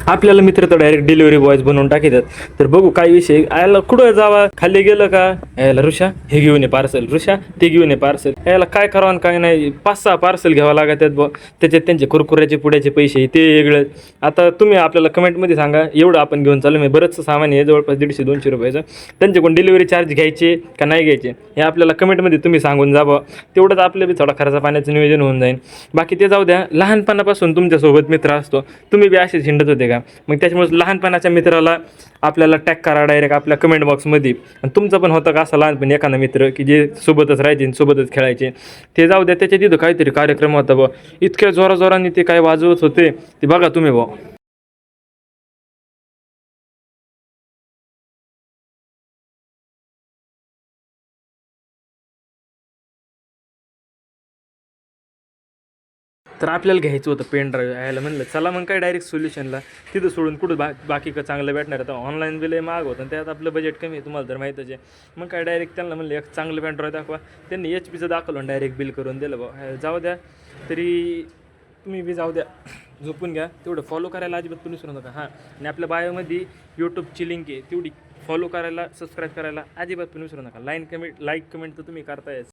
आपल्याला मित्र तर डायरेक्ट डिलिव्हरी बॉयज बनवून टाकतात. तर बघू काय विषय, यायला कुठं जावा, खाली गेलं का यायला ऋषा हे घेऊन ये पार्सल, ऋषा ते घेऊन ये पार्सल, यायला काय करावं आणि काय नाही, 5-6 पार्सल घ्यावं लागतात ब. त्याच्यात त्यांचे कुरकुऱ्याचे पुड्याचे पैसे ते वेगळं. आता तुम्ही आपल्याला कमेंटमध्ये सांगा, एवढं आपण घेऊन चालू मी बरंचसं सामान आहे जवळपास 150-200 रुपयाचं, त्यांच्याकडून डिलिव्हरी चार्ज घ्यायचे का नाही घ्यायचे हे आपल्याला कमेंटमध्ये तुम्ही सांगून जावं. तेवढंच आपलं बी थोडा खर्चा पाण्याचं नियोजन होऊन जाईल. बाकी ते जाऊ द्या, लहानपणापासून तुमच्यासोबत मित्र असतो, तुम्ही बी असेच हिंडत होते का? मग त्याच्यामुळे लहानपणाच्या मित्राला आपल्याला टॅग करा डायरेक्ट आपल्या कमेंट बॉक्समध्ये. आणि तुमचं पण होतं का असं लहानपणी एखादा मित्र की जे सोबतच राहायचे सोबतच खेळायचे? ते जाऊ द्या, त्याच्या तिथं काहीतरी कार्यक्रम होता बा, इतक्या जोराजोराने ते काय वाजवत होते ते बघा तुम्ही बा. तर आपल्याला घ्यायचं होतं पेन ड्राईव्ह, यायला म्हणलं चला मग काय डायरेक्ट सोल्युशनला, तिथं सोडून कुठं बाकी का चांगलं भेटणार आहे. तर ऑनलाईन बिल महाग होतं आणि त्यात आपलं बजेट कमी आहे, तुम्हाला तर माहीतच आहे. मग काय डायरेक्ट त्यांना म्हणलं एक चांगलं पेन ड्राईव्ह दाखवा, त्यांनी HP दाखवलं आणि डायरेक्ट बिल करून दिलं बा. जाऊ द्या, तरी तुम्ही बी जाऊ द्या, झोपून घ्या. तेवढं फॉलो करायला अजिबात पण विसरू नका. हां, आणि आपल्या बायोमध्ये यूट्यूबची लिंक आहे, तेवढी फॉलो करायला सबस्क्राईब करायला अजिबात पण विसरू नका. लाईक कमेंट तर तुम्ही करतायच.